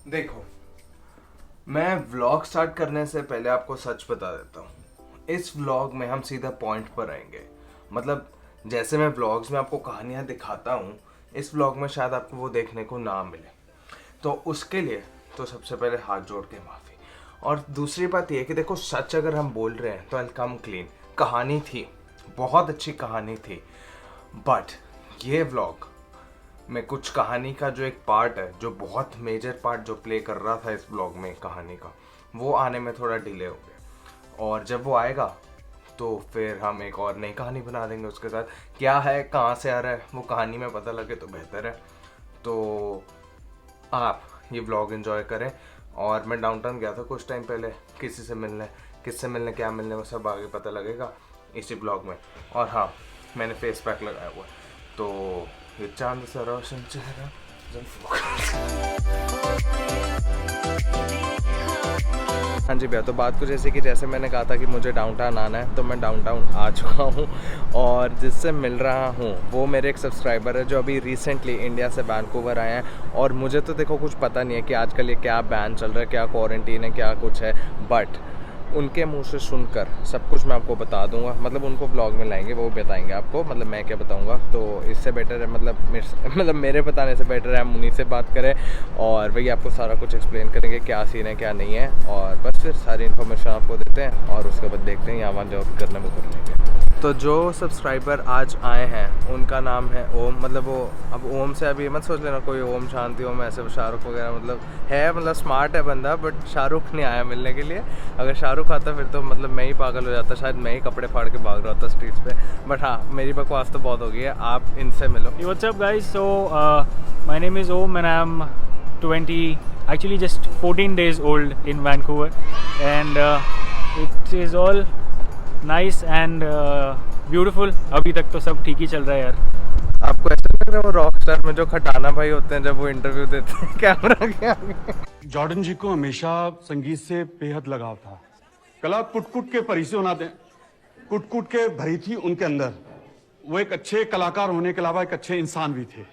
देखो, मैं vlog start करने से पहले आपको सच बता देता हूँ। इस व्लॉग में हम सीधा पॉइंट पर आएंगे। मतलब जैसे मैं व्लॉग्स में आपको कहानियाँ दिखाता हूँ, इस व्लॉग में शायद आपको वो देखने को ना मिले। तो उसके लिए तो सबसे पहले हाथ जोड़ के माफ़ी। और दूसरी बात ये कि देखो, सच अगर हम बोल रहे हैं तो आई कम क्लीन। कहानी थी, बहुत अच्छी कहानी थी, बट ये व्लॉग में कुछ कहानी का जो एक पार्ट है, जो बहुत मेजर पार्ट जो प्ले कर रहा था इस ब्लॉग में कहानी का, वो आने में थोड़ा डिले हो गया। और जब वो आएगा तो फिर हम एक और नई कहानी बना देंगे उसके साथ। क्या है, कहाँ से आ रहा है, वो कहानी में पता लगे तो बेहतर है। तो आप ये व्लॉग एंजॉय करें। और मैं डाउनटाउन गया था कुछ टाइम पहले किसी से मिलने, किससे मिलने, क्या मिलने, वो सब आगे पता लगेगा इसी ब्लॉग में। और हाँ, मैंने फेस पैक लगाया हुआ है, तो ये चांद सा रोशन चेहरा हाँ जी भैया। तो बात कुछ ऐसी कि जैसे मैंने कहा था कि मुझे डाउनटाउन आना है, तो मैं डाउनटाउन आ चुका हूँ। और जिससे मिल रहा हूँ वो मेरे एक सब्सक्राइबर है जो अभी रिसेंटली इंडिया से वैंकूवर आए हैं। और मुझे तो देखो कुछ पता नहीं है कि आजकल ये क्या बैन चल रहा है, क्या क्वारंटीन है, क्या कुछ है, बट उनके मुंह से सुनकर सब कुछ मैं आपको बता दूंगा। मतलब उनको ब्लॉग में लाएंगे, वो बताएंगे आपको, मतलब मैं क्या बताऊंगा। तो इससे बेटर है, मतलब मेरे बताने से बेटर है हम उन्हीं से बात करें और वही आपको सारा कुछ एक्सप्लेन करेंगे क्या सीन है क्या नहीं है। और बस फिर सारी इन्फॉर्मेशन आपको देते हैं और उसके बाद देखते हैं यहाँ जो भी करना वो कर लेंगे। तो जो सब्सक्राइबर आज आए हैं उनका नाम है ओम। मतलब वो, अब ओम से अभी मत सोच लेना कोई ओम शांति ओम ऐसे शाहरुख वगैरह, मतलब है, मतलब स्मार्ट है बंदा, बट शाहरुख नहीं आया मिलने के लिए। अगर शाहरुख आता फिर तो मतलब मैं ही पागल हो जाता, शायद मैं ही कपड़े फाड़ के भाग रहा था स्ट्रीट्स पे। बट हाँ, मेरी बकवास तो बहुत हो गई है, आप इनसे मिलो। Hey, what's up guys? So my name is Om and I'm 20, actually just 14 days old in Vancouver, and it is all nice and beautiful. अभी तक तो सब ठीक ही चल रहा है यार। आपको ऐसा लग रहा है वो रॉक स्टार में जो खटाना भाई होते हैं जब वो इंटरव्यू देते हैं कैमरा के आगे? जॉर्डन जी को हमेशा संगीत से बेहद लगाव था। कला कुट-कुट के परिसे होना दे, कुट-कुट के भरी थी उनके अंदर। वो एक अच्छे कलाकार होने के अलावा एक अच्छे इंसान भी थे।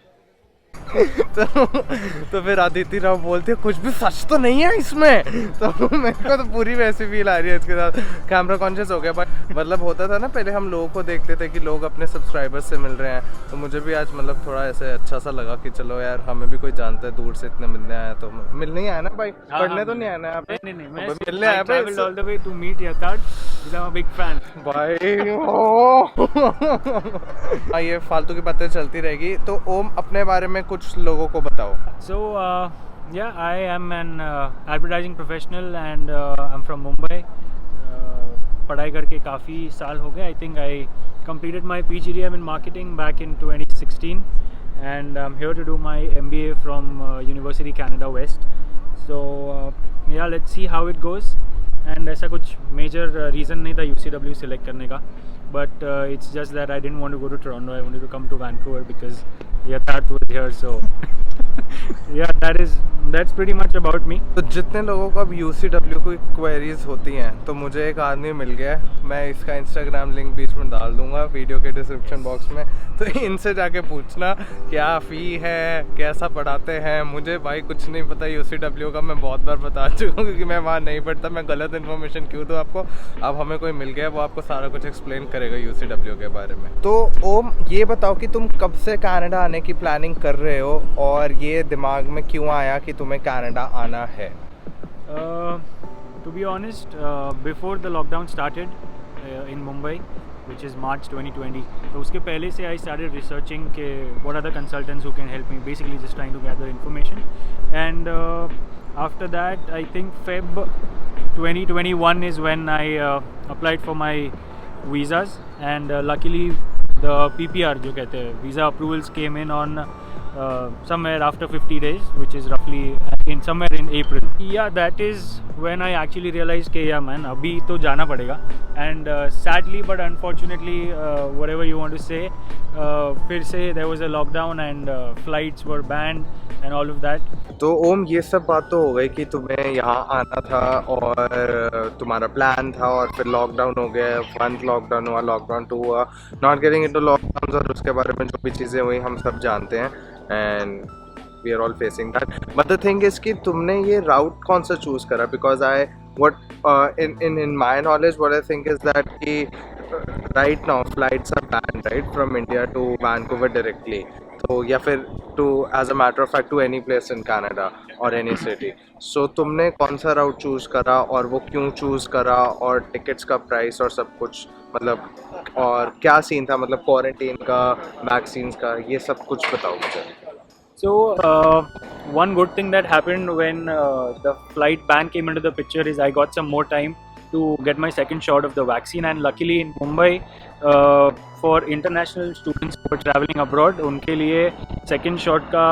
तो फिर अदिति राव बोलते हैं कुछ भी सच तो नहीं है इसमें। तो मेरे को तो पूरी वैसी फील आ रही है इसके साथ। कैमरा कॉन्शियस हो गया भाई। मतलब होता था ना पहले, हम लोगों को देखते थे कि लोग अपने सब्सक्राइबर्स से मिल रहे हैं, तो मुझे भी आज मतलब थोड़ा ऐसे अच्छा सा लगा कि चलो यार, हमें भी कोई जानता है दूर से इतने मिलने आया। तो मिलने ही आया ना भाई, पढ़ने तो नहीं आना है आप? नहीं, मैं मिलने आया भाई। traveled all the way to meet Yatharth because I'm a big fan. भाई हाँ, ये फालतू की बातें चलती रहेगी। तो ओम, अपने बारे में कुछ लोगों को बताओ। So yeah, I am an advertising professional and I'm from Mumbai. पढ़ाई करके काफ़ी साल हो गए. I think I completed my PGDM in marketing back in 2016 and I'm here to do my MBA from University Canada West. So yeah, let's see how it goes. And ऐसा कुछ major reason नहीं था UCW select करने का, but it's just that I didn't want to go to Toronto. I wanted to come to Vancouver because Yatharth was here. So yeah, that's pretty much about me. तो जितने लोगों को अब UCW की queries होती हैं, तो मुझे एक आदमी मिल गया है। मैं इसका इंस्टाग्राम लिंक बीच में डाल दूंगा वीडियो के डिस्क्रिप्शन बॉक्स में, तो इनसे जाके पूछना क्या फ़ी है, कैसा पढ़ाते हैं। मुझे भाई कुछ नहीं पता UCW का, मैं बहुत बार बता चुका हूँ क्योंकि मैं वहाँ नहीं पढ़ता। मैं गलत इन्फॉर्मेशन क्यों दूँ आपको? अब हमें कोई मिल गया, वो आपको सारा कुछ एक्सप्लेन करेगा UCW के बारे में। तो ओम, ये बताओ कि तुम कब से कनाडा आने की प्लानिंग कर रहे हो और ये दिमाग में क्यों आया कि तुम्हें कनाडा आना है? To be honest, before the lockdown started in Mumbai, which is March 2020, तो उसके पहले से I started researching के what are the consultants who can help me, basically just trying to gather information. And after that, I think Feb 2021 is when I applied for my visas, and luckily the PPR जो कहते हैं visa approvals came in on somewhere after 50 days, which is roughly somewhere in April. Yeah, that is when I actually realized कि yeah man, अभी तो जाना पड़ेगा. And sadly but unfortunately, whatever you want to say, फिर से there was a lockdown and flights were banned and all of that. तो ओम, ये सब बात तो हो गई कि तुम्हें यहाँ आना था और तुम्हारा प्लान था, और फिर लॉकडाउन हो गया। 1 लॉकडाउन हुआ, लॉकडाउन 2 हुआ, नॉट गेटिंग इनटू लॉकडाउन, और उसके बारे में जो भी चीज़ें हुई हम सब जानते हैं। And we are all facing that. But the thing is कि तुमने ये राउट कौन सा चूज करा? Because I what in my knowledge what I think is that कि right now flights are banned right from India to Vancouver directly. तो या फिर to as a matter of fact to any place in Canada or any city. So तुमने कौन सा राउट choose करा और वो क्यों चूज करा, और टिकट्स का प्राइस और सब कुछ, मतलब और क्या सीन था, मतलब क्वारंटीन का, वैक्सीन्स का, ये सब कुछ बताओ मुझे. So, one good thing that happened when the flight ban came into the picture is I got some more time to get my second shot of the vaccine, and luckily in Mumbai, for international students who are traveling abroad, उनके लिए second shot का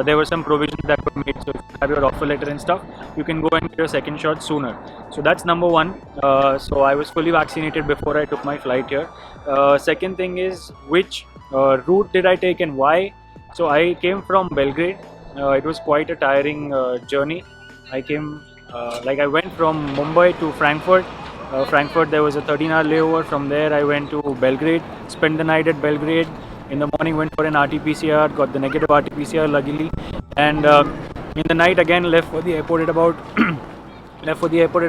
there were some provisions that were made. So if you have your offer letter and stuff, you can go and get your second shot sooner. So that's number one. So I was fully vaccinated before I took my flight here. Second thing is which route did I take and why? So I came from Belgrade. It was quite a tiring journey. I went from Mumbai to Frankfurt. Frankfurt, there was a 13-hour layover. From there, I went to Belgrade, spent the night at Belgrade. In the morning, went for an RT-PCR, got the negative RT-PCR luckily. And in the night, again, left for the airport at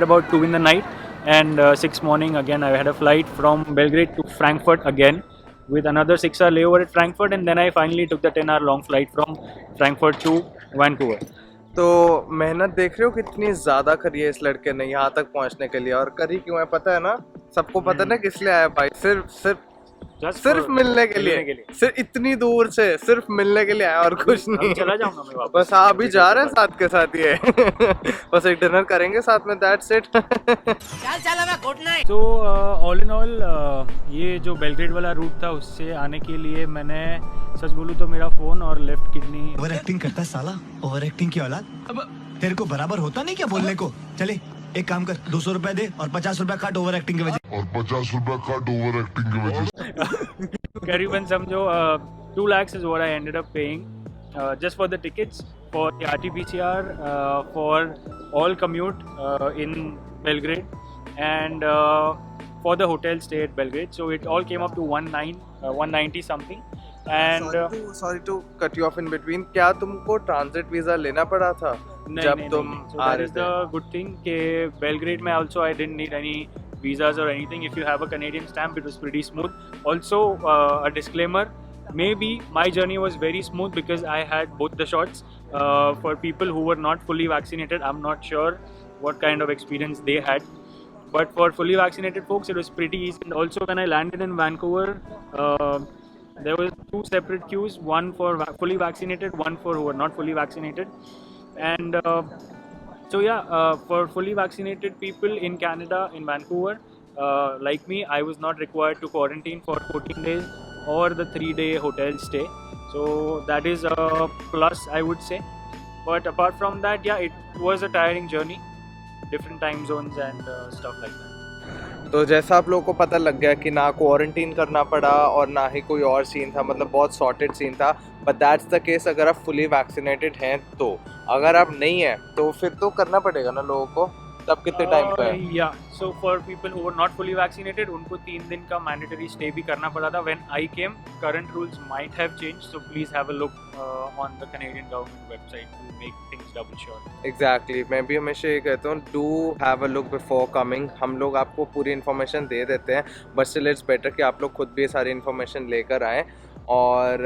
about 2 in the night. And 6 morning, again, I had a flight from Belgrade to Frankfurt again, with another 6-hour layover at Frankfurt, and then I finally took the 10-hour long flight from Frankfurt to Vancouver. तो मेहनत देख रहे हो कितनी ज़्यादा करी है इस लड़के ने यहाँ तक पहुँचने के लिए, और करी क्यों है पता है ना? सबको पता है ना किस लिए आया भाई? सिर्फ मिलने के लिए, सिर्फ इतनी दूर से सिर्फ मिलने के लिए आया और कुछ नहीं. चला जाऊंगा मैं वापस. बस आप भी जा रहे हैं साथ के साथ ये बस एक डिनर करेंगे साथ में, दैट्स इट. तो ऑल इन ऑल ये जो बेलग्रेड वाला रूट था उससे आने के लिए मैंने सच बोलूँ तो मेरा फ़ोन और लेफ्ट किडनी. ओवर एक्टिंग करता है साला, ओवर एक्टिंग की औलाद. अब तेरे को बराबर होता नहीं क्या बोलने को? चले एक काम कर, 200 रुपए दे और 50 रुपए काट ओवर एक्टिंग की वजह. करीबन समझो 2 lakhs is what I ended up paying just for the tickets, for the RT-PCR, for all commute in Belgrade, and for the hotel stay at Belgrade. So it all came up to 190 something. And sorry to cut you off in between, क्या तुमको transit visa लेना पड़ा था जब तुम आ रहे थे? That is the good thing कि Belgrade में also I didn't need any visas or anything. If you have a Canadian stamp, it was pretty smooth. Also, a disclaimer, maybe my journey was very smooth because I had both the shots. For people who were not fully vaccinated, I'm not sure what kind of experience they had. But for fully vaccinated folks, it was pretty easy. And also when I landed in Vancouver, there were 2 separate queues, one for fully vaccinated, one for who were not fully vaccinated. And so yeah, for fully vaccinated people in Canada, in Vancouver, like me, I was not required to quarantine for 14 days or the 3-day hotel stay. So that is a plus, I would say. But apart from that, yeah, it was a tiring journey, different time zones and stuff like that. तो जैसा आप लोगों को पता लग गया कि ना क्वारंटीन करना पड़ा और ना ही कोई और सीन था, मतलब बहुत सॉर्टेड सीन था. बट दैट्स द केस अगर आप फुली वैक्सीनेटेड हैं तो. अगर आप नहीं हैं तो फिर तो करना पड़ेगा ना लोगों को. तब कितने टाइम पे है? या so for people who were not fully vaccinated, उनको 3 दिन का मैंडेटरी स्टे भी करना पड़ा था. When I came, current rules might have changed, so please have a look on the Canadian government website to make things double sure. Exactly, मैं भी हमेशा ये कहता हूँ, do have a look before coming. हम लोग आपको पूरी इन्फॉर्मेशन दे देते हैं, बट स्टिल इट्स बेटर कि आप लोग खुद भी सारी इन्फॉर्मेशन लेकर आएँ. और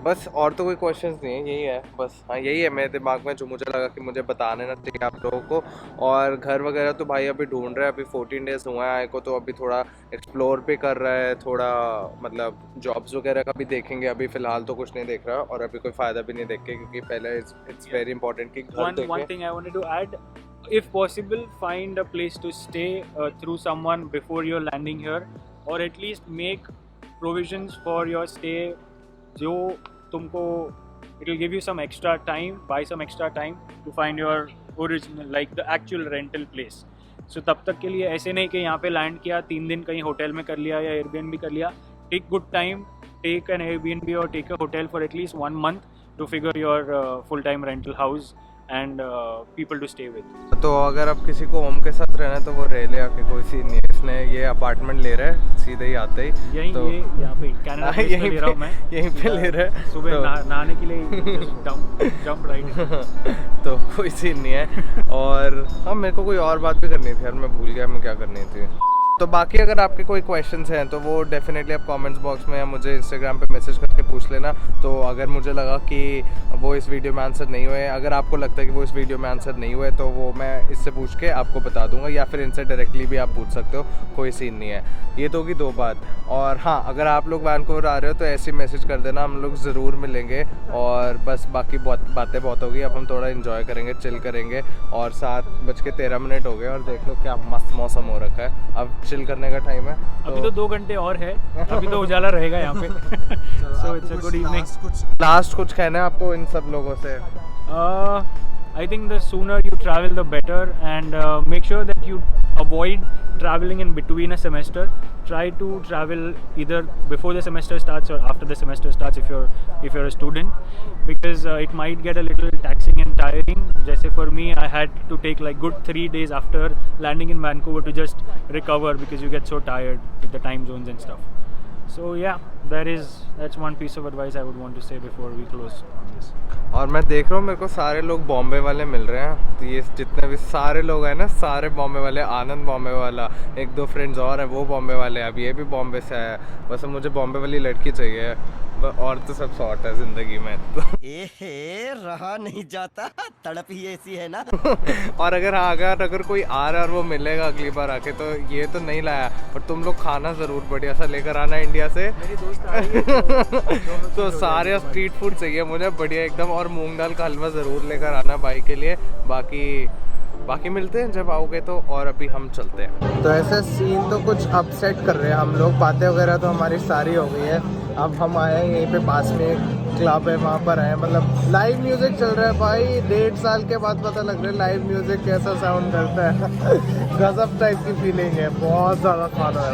बस और तो कोई क्वेश्चंस नहीं है, यही है बस. हाँ, यही है मेरे दिमाग में जो मुझे लगा कि मुझे बताने ना चाहिए आप लोगों को. और घर वगैरह तो भाई अभी ढूंढ रहे हैं, अभी 14 डेज़ हुआ है आए को, तो अभी थोड़ा एक्सप्लोर भी कर रहा है, थोड़ा मतलब जॉब्स वगैरह का भी देखेंगे. अभी फ़िलहाल तो कुछ नहीं देख रहा और अभी कोई फ़ायदा भी नहीं देख के, क्योंकि पहले इट्स वेरी इंपॉर्टेंट कि घर देखें. One thing I wanted to add, if possible, find a place to stay through someone before you're landing here, or at least make provisions for your stay जो तुमको, it will give you some extra time, buy some extra time to find your original, like the actual rental place. So तब तक के लिए ऐसे नहीं कि यहाँ पे लैंड किया 3 दिन कहीं होटल में कर लिया या एयरबीएनबी कर लिया. Take good time, take an Airbnb or take a hotel for at least 1 month to figure your full-time rental house and people to stay with. तो अगर आप किसी को होम के साथ रहना है तो वो रह ले आके, कोई सीन नहीं है. ने ये अपार्टमेंट ले रहा है सीधे ही आते ही यहीं तो ये यहाँ पे कनाडा हाँ, बेस पे ले रहा हूँ मैं यहीं पे ले रहा है सुबह तो- नहाने के लिए जंप राइट। तो कोई सीन नहीं है। और हाँ मेरे को कोई और बात भी करनी थी यार, मैं भूल गया मैं क्या करनी थी। तो बाकी अगर आपके कोई क्वेश्चंस हैं तो वो डेफिनेटली आप कमेंट्स बॉक्स में या मुझे इंस्टाग्राम पे मैसेज करके पूछ लेना। तो अगर मुझे लगा कि वो इस वीडियो में आंसर नहीं हुए, अगर आपको लगता है कि वो इस वीडियो में आंसर नहीं हुए, तो वो मैं इससे पूछ के आपको बता दूंगा, या फिर इनसे डायरेक्टली भी आप पूछ सकते हो, कोई सीन नहीं है। ये तो होगी 2 बात। और हाँ, अगर आप लोग वैनकूवर आ रहे हो तो ऐसे मैसेज कर देना, हम लोग ज़रूर मिलेंगे। और बस बाकी बातें बहुत होगी, अब हम थोड़ा इन्जॉय करेंगे, चिल करेंगे। और 7:13 हो गए और देख लो क्या मस्त मौसम हो रखा है, अब चिल करने का टाइम है। अभी तो 2 घंटे और है, अभी तो उजाला रहेगा यहाँ पे। So it's a good evening. Last कुछ कहना है आपको इन सब लोगों से? I think the sooner you travel the better, and make sure that you avoid traveling in between a semester. Try to travel either before the semester starts or after the semester starts if you're a student, because it might get a little taxing and tiring. Jaise for me, I had to take like good 3 days after landing in Vancouver to just recover, because you get so tired with the time zones and stuff. So yeah, that's one piece of advice I would want to say before we close on this. और मैं देख रहा हूँ मेरे को सारे लोग बॉम्बे वाले मिल रहे हैं, तो ये जितने भी सारे लोग हैं ना, सारे बॉम्बे वाले। आनंद बॉम्बे वाला, 1-2 फ्रेंड्स और है वो बॉम्बे वाले, अब ये भी बॉम्बे से है। बस मुझे बॉम्बे वाली लड़की चाहिए, और तो सब शॉर्ट है ज़िंदगी में तो। रहा नहीं जाता, तड़प ही ऐसी है ना। और अगर कोई आ रहा है और वो मिलेगा अगली बार आके, तो ये तो नहीं लाया, पर तुम लोग खाना ज़रूर बढ़िया सा लेकर आना इंडिया से। मेरी दोस्त आ रही है तो सारे स्ट्रीट फूड चाहिए मुझे बढ़िया एकदम, और मूंग दाल का हलवा ज़रूर लेकर आना भाई के लिए। बाकी मिलते हैं जब आओगे तो। और अभी हम चलते हैं। तो ऐसे सीन तो कुछ अपसेट कर रहे हैं हम लोग, बातें वगैरह तो हमारी सारी हो गई है। अब हम आए हैं यहीं पे पास में एक क्लब है, वहाँ पर आए, मतलब लाइव म्यूजिक चल रहा है भाई। 1.5 साल के बाद पता लग रहा है लाइव म्यूजिक कैसा साउंड करता है। गजब टाइप की फीलिंग है, बहुत ज़्यादा फन है।